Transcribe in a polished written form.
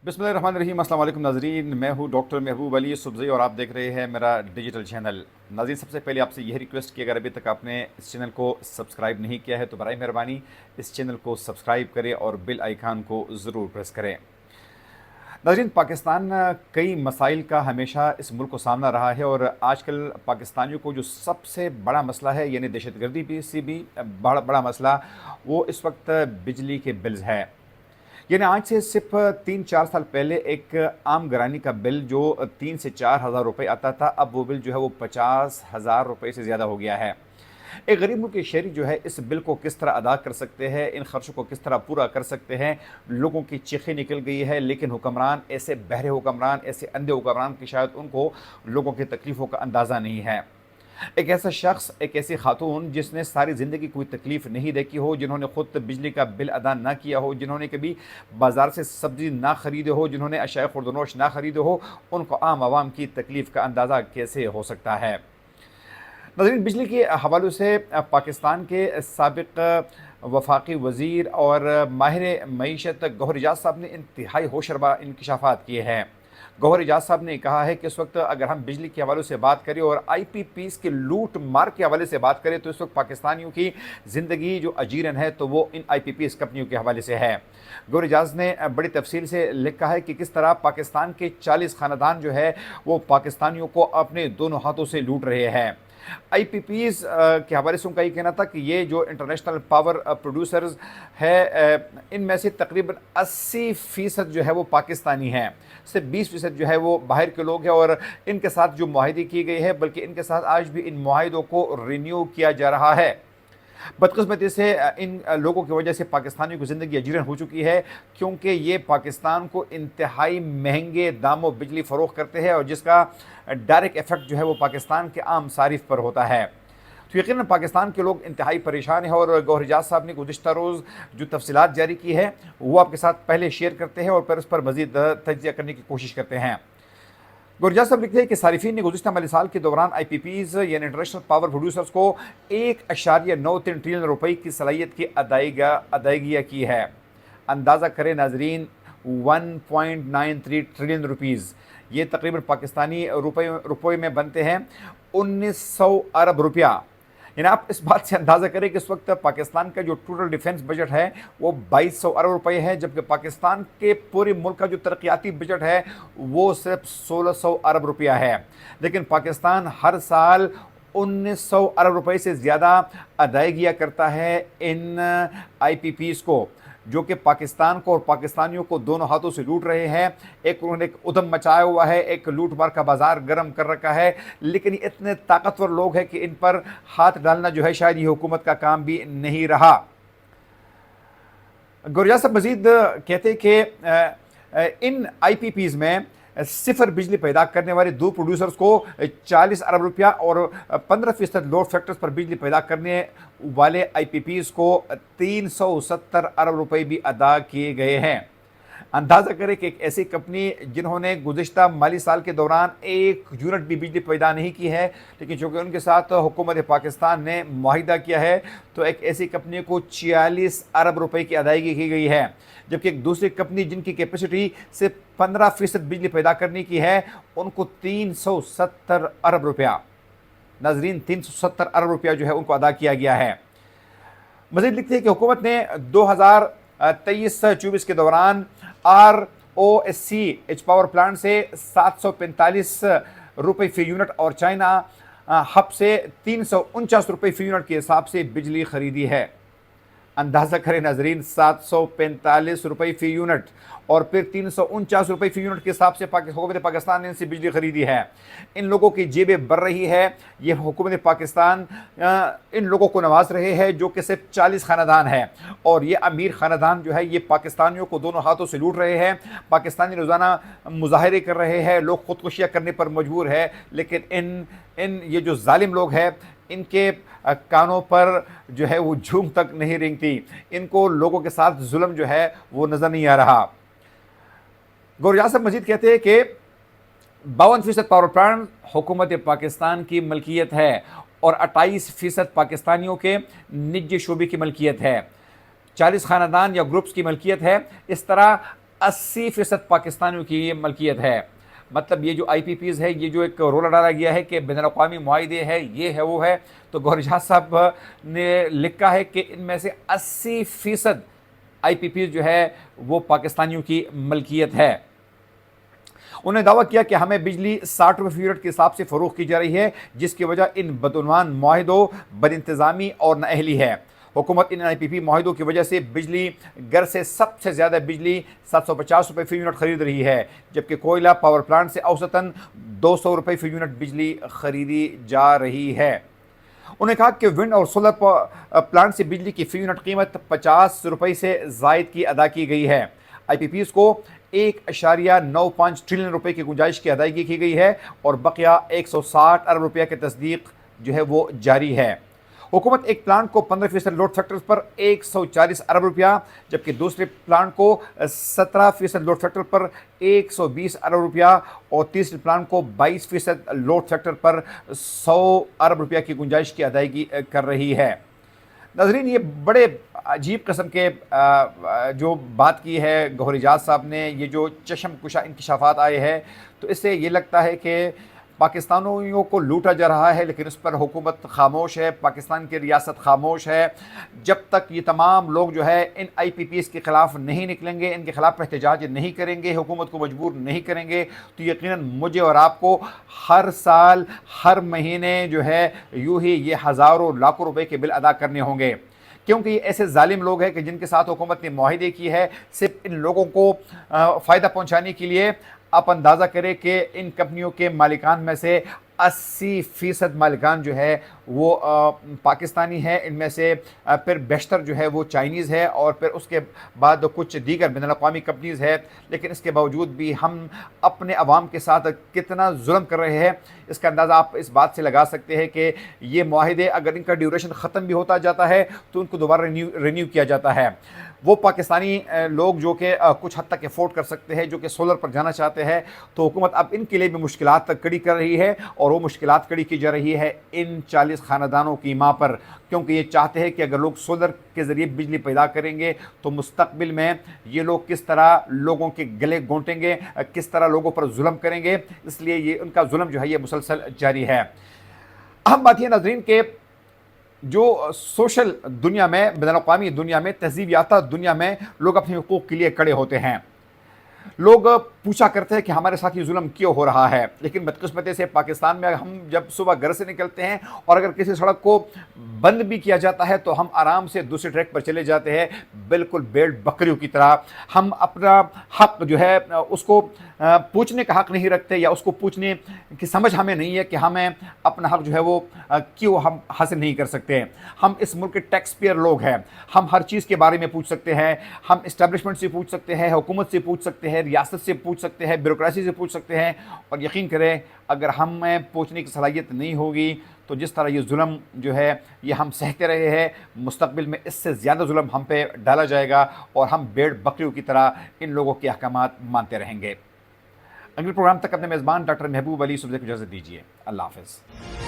بسم اللہ الرحمن الرحیم۔ السلام علیکم ناظرین، میں ہوں ڈاکٹر محبوب علی سبزئی اور آپ دیکھ رہے ہیں میرا ڈیجیٹل چینل۔ ناظرین، سب سے پہلے آپ سے یہ ریکویسٹ کہ اگر ابھی تک آپ نے اس چینل کو سبسکرائب نہیں کیا ہے تو برائے مہربانی اس چینل کو سبسکرائب کریں اور بیل آئیکن کو ضرور پریس کریں۔ ناظرین، پاکستان کئی مسائل کا ہمیشہ اس ملک کو سامنا رہا ہے اور آج کل پاکستانیوں کو جو سب سے بڑا مسئلہ ہے یعنی دہشت گردی سے بھی بڑا مسئلہ وہ اس وقت بجلی کے بلز ہے۔ یعنی آج سے صرف 3-4 سال پہلے ایک عام گرانی کا بل جو 3 سے 4 ہزار روپے آتا تھا، اب وہ بل جو ہے وہ 50,000 روپے سے زیادہ ہو گیا ہے۔ ایک غریب ملک کے شہری جو ہے اس بل کو کس طرح ادا کر سکتے ہیں، ان خرچوں کو کس طرح پورا کر سکتے ہیں؟ لوگوں کی چیخیں نکل گئی ہے، لیکن حکمران ایسے بہرے حکمران، ایسے اندھے حکمران کہ شاید ان کو لوگوں کی تکلیفوں کا اندازہ نہیں ہے۔ ایک ایسا شخص، ایک ایسی خاتون جس نے ساری زندگی کوئی تکلیف نہیں دیکھی ہو، جنہوں نے خود بجلی کا بل ادا نہ کیا ہو، جنہوں نے کبھی بازار سے سبزی نہ خریدے ہو، جنہوں نے اشیاء خورد و نوش نہ خریدے ہو، ان کو عام عوام کی تکلیف کا اندازہ کیسے ہو سکتا ہے؟ ناظرین، بجلی کے حوالے سے پاکستان کے سابق وفاقی وزیر اور ماہر معیشت گوہر ایجاز صاحب نے انتہائی ہوشربا انکشافات کیے ہیں۔ گوہر ایجاز صاحب نے کہا ہے کہ اس وقت اگر ہم بجلی کے حوالے سے بات کریں اور آئی پی پیز کے لوٹ مار کے حوالے سے بات کریں تو اس وقت پاکستانیوں کی زندگی جو اجیرن ہے تو وہ ان آئی پی پیز کمپنیوں کے حوالے سے ہے۔ گوہر ایجاز نے بڑی تفصیل سے لکھا ہے کہ کس طرح پاکستان کے 40 خاندان جو ہے وہ پاکستانیوں کو اپنے دونوں ہاتھوں سے لوٹ رہے ہیں۔ آئی پی پیز کے حوالے سے ان کا یہ کہنا تھا کہ یہ جو انٹرنیشنل پاور پروڈیوسرز ہے ان میں سے تقریباً 80% جو ہے وہ پاکستانی ہیں، صرف 20% جو ہے وہ باہر کے لوگ ہیں، اور ان کے ساتھ جو معاہدے کی گئی ہے بلکہ ان کے ساتھ آج بھی ان معاہدوں کو رینیو کیا جا رہا ہے۔ بدقسمتی سے ان لوگوں کی وجہ سے پاکستانیوں کی زندگی اجیرن ہو چکی ہے، کیونکہ یہ پاکستان کو انتہائی مہنگے داموں بجلی فروخت کرتے ہیں اور جس کا ڈائریکٹ ایفیکٹ جو ہے وہ پاکستان کے عام صارف پر ہوتا ہے۔ تو یقیناً پاکستان کے لوگ انتہائی پریشان ہیں اور گوہر ایجاز صاحب نے گزشتہ روز جو تفصیلات جاری کی ہے وہ آپ کے ساتھ پہلے شیئر کرتے ہیں اور پھر اس پر مزید تجزیہ کرنے کی کوشش کرتے ہیں۔ گوہر ایجاز صاحب لکھتے ہیں کہ صارفین نے گزشتہ مالی سال کے دوران آئی پی پیز یعنی انٹرنیشنل پاور پروڈیوسرز کو 1.93 ٹریلین روپے کی صلاحیت کی ادائیگیاں کی ہے۔ اندازہ کریں ناظرین، 1.93 ٹریلین روپیز، یہ تقریباً پاکستانی روپے میں بنتے ہیں 1900 ارب روپیہ۔ یعنی آپ اس بات سے اندازہ کریں کہ اس وقت پاکستان کا جو ٹوٹل ڈیفنس بجٹ ہے وہ 2200 ارب روپے ہے، جبکہ پاکستان کے پورے ملک کا جو ترقیاتی بجٹ ہے وہ صرف 1600 ارب روپیہ ہے، لیکن پاکستان ہر سال 1900 ارب روپے سے زیادہ ادائیگیاں کرتا ہے ان آئی پی پیز کو، جو کہ پاکستان کو اور پاکستانیوں کو دونوں ہاتھوں سے لوٹ رہے ہیں۔ انہوں نے ایک ادھم مچایا ہوا ہے، ایک لوٹ مار کا بازار گرم کر رکھا ہے، لیکن یہ اتنے طاقتور لوگ ہیں کہ ان پر ہاتھ ڈالنا جو ہے شاید یہ حکومت کا کام بھی نہیں رہا۔ گوہر ایجاز صاحب مزید کہتے ہیں کہ ان آئی پی پیز میں صفر بجلی پیدا کرنے والے دو پروڈیوسرز کو 40 ارب روپیہ اور 15% لوڈ فیکٹرز پر بجلی پیدا کرنے والے آئی پی پیز کو 370 ارب روپے بھی ادا کیے گئے ہیں۔ اندازہ کریں کہ ایک ایسی کمپنی جنہوں نے گزشتہ مالی سال کے دوران 1 یونٹ بھی بجلی پیدا نہیں کی ہے، لیکن چونکہ ان کے ساتھ حکومت پاکستان نے معاہدہ کیا ہے تو ایک ایسی کمپنی کو 46 ارب روپے کی ادائیگی کی گئی ہے، جبکہ ایک دوسری کمپنی جن کی کیپیسٹی صرف 15% بجلی پیدا کرنے کی ہے ان کو 370 ارب روپیہ، ناظرین 370 ارب روپیہ جو ہے ان کو ادا کیا گیا ہے۔ مزید لکھتے ہیں کہ حکومت نے 2023-24 کے دوران R O S C H power plant سے 745 روپے فی یونٹ اور چائنا ہب سے 349 روپے فی یونٹ کے حساب سے بجلی خریدی ہے۔ اندازہ کریں ناظرین، 745 روپے فی یونٹ اور پھر 349 روپے فی یونٹ کے حساب سے حکومت پاکستان نے ان سے بجلی خریدی ہے۔ ان لوگوں کی جیبیں بھر رہی ہے، یہ حکومت پاکستان ان لوگوں کو نواز رہے ہیں جو کہ صرف 40 خاندان ہے، اور یہ امیر خاندان جو ہے یہ پاکستانیوں کو دونوں ہاتھوں سے لوٹ رہے ہیں۔ پاکستانی روزانہ مظاہرے کر رہے ہیں، لوگ خودکشیاں کرنے پر مجبور ہے، لیکن ان یہ جو ظالم لوگ ہیں ان کے کانوں پر جو ہے وہ جھوم تک نہیں رینگتی، ان کو لوگوں کے ساتھ ظلم جو ہے وہ نظر نہیں آ رہا۔ گوہر ایجاز صاحب مزید کہتے ہیں کہ 52% پاور پلانٹ حکومت پاکستان کی ملکیت ہے اور 28% پاکستانیوں کے نجی شعبے کی ملکیت ہے، 40 خاندان یا گروپس کی ملکیت ہے۔ اس طرح 80% پاکستانیوں کی یہ ملکیت ہے۔ مطلب یہ جو آئی پی پیز ہے، یہ جو ایک رولر ڈالا گیا ہے کہ بین الاقوامی معاہدے ہے، یہ ہے وہ ہے، تو گوہر اجاز صاحب نے لکھا ہے کہ ان میں سے 80% آئی پی پیز جو ہے وہ پاکستانیوں کی ملکیت ہے۔ انہوں نے دعویٰ کیا کہ ہمیں بجلی 60 روپے فی یونٹ کے حساب سے فروخت کی جا رہی ہے، جس کی وجہ ان بدعنوان معاہدوں، بد انتظامی اور نااہلی ہے۔ حکومت ان آئی پی پی معاہدوں کی وجہ سے بجلی گھر سے سب سے زیادہ بجلی 750 روپے فی یونٹ خرید رہی ہے، جبکہ کوئلہ پاور پلانٹ سے اوسطاً 200 روپے فی یونٹ بجلی خریدی جا رہی ہے۔ انہوں نے کہا کہ ونڈ اور سولر پلانٹ سے بجلی کی فی یونٹ قیمت 50 روپے سے زائد کی ادا کی گئی ہے۔ آئی پی پیز کو 1.95 ٹریلین روپے کی گنجائش کی ادائیگی کی گئی ہے اور بقیہ 160 ارب روپے کی تصدیق جو ہے وہ جاری ہے۔ حکومت ایک پلانٹ کو 15% لوڈ فیکٹر پر 140 ارب روپیہ، جبکہ دوسرے پلانٹ کو 17% لوڈ فیکٹر پر 120 ارب روپیہ اور تیسرے پلانٹ کو 22% لوڈ فیکٹر پر 100 ارب روپیہ کی گنجائش کی ادائیگی کر رہی ہے۔ ناظرین، یہ بڑے عجیب قسم کے جو بات کی ہے گوہر اجاز صاحب نے، یہ جو چشم کشا انکشافات آئے ہیں، تو اس سے یہ لگتا ہے کہ پاکستانیوں کو لوٹا جا رہا ہے، لیکن اس پر حکومت خاموش ہے، پاکستان کی ریاست خاموش ہے۔ جب تک یہ تمام لوگ جو ہے ان آئی پی پیز کے خلاف نہیں نکلیں گے، ان کے خلاف احتجاج نہیں کریں گے، حکومت کو مجبور نہیں کریں گے، تو یقیناً مجھے اور آپ کو ہر سال ہر مہینے جو ہے یوں ہی یہ ہزاروں لاکھوں روپے کے بل ادا کرنے ہوں گے، کیونکہ یہ ایسے ظالم لوگ ہیں کہ جن کے ساتھ حکومت نے معاہدے کی ہے صرف ان لوگوں کو فائدہ پہنچانے کے لیے۔ آپ اندازہ کریں کہ ان کمپنیوں کے مالکان میں سے 80% مالکان جو ہے وہ پاکستانی ہیں، ان میں سے پھر بیشتر جو ہے وہ چائنیز ہے اور پھر اس کے بعد کچھ دیگر بین الاقوامی کمپنیز ہے۔ لیکن اس کے باوجود بھی ہم اپنے عوام کے ساتھ کتنا ظلم کر رہے ہیں، اس کا اندازہ آپ اس بات سے لگا سکتے ہیں کہ یہ معاہدے اگر ان کا ڈیوریشن ختم بھی ہوتا جاتا ہے تو ان کو دوبارہ رینیو کیا جاتا ہے۔ وہ پاکستانی لوگ جو کہ کچھ حد تک افورڈ کر سکتے ہیں، جو کہ سولر پر جانا چاہتے ہیں، تو حکومت اب ان کے لیے بھی مشکلات کڑی کر رہی ہے، اور وہ مشکلات کڑی کی جا رہی ہے ان 40 خاندانوں کی ماں پر، کیونکہ یہ چاہتے ہیں کہ اگر لوگ سولر کے ذریعے بجلی پیدا کریں گے تو مستقبل میں یہ لوگ کس طرح لوگوں کے گلے گھونٹیں گے، کس طرح لوگوں پر ظلم کریں گے، اس لیے یہ ان کا ظلم جو ہے یہ مسلسل جاری ہے۔ اہم بات یہ ناظرین کہ جو سوشل دنیا میں، بین الاقوامی دنیا میں، تہذیب یافتہ دنیا میں لوگ اپنے حقوق کے لیے کھڑے ہوتے ہیں، لوگ پوچھا کرتے ہیں کہ ہمارے ساتھ یہ ظلم کیوں ہو رہا ہے، لیکن بدقسمتی سے پاکستان میں ہم جب صبح گھر سے نکلتے ہیں اور اگر کسی سڑک کو بند بھی کیا جاتا ہے تو ہم آرام سے دوسرے ٹریک پر چلے جاتے ہیں، بالکل بھیڑ بکریوں کی طرح۔ ہم اپنا حق جو ہے اس کو پوچھنے کا حق نہیں رکھتے، یا اس کو پوچھنے کی سمجھ ہمیں نہیں ہے کہ ہمیں اپنا حق جو ہے وہ کیوں ہم حاصل نہیں کر سکتے۔ ہم اس ملک کے ٹیکس پیئر لوگ ہیں، ہم ہر چیز کے بارے میں پوچھ سکتے ہیں، ہم اسٹیبلشمنٹ سے پوچھ سکتے ہیں، حکومت سے پوچھ سکتے ہیں، ریاست سے پوچھ سکتے ہیں، بیوروکریسی سے پوچھ سکتے ہیں، اور یقین کریں اگر ہمیں پوچھنے کی صلاحیت نہیں ہوگی تو جس طرح یہ ظلم جو ہے یہ ہم سہتے رہے ہیں، مستقبل میں اس سے زیادہ ظلم ہم پہ ڈالا جائے گا اور ہم بھیڑ بکریوں کی طرح ان لوگوں کے احکامات مانتے رہیں گے۔ اگلے پروگرام تک اپنے میزبان ڈاکٹر محبوب علی صبح کو اجازت دیجیے۔ اللہ حافظ۔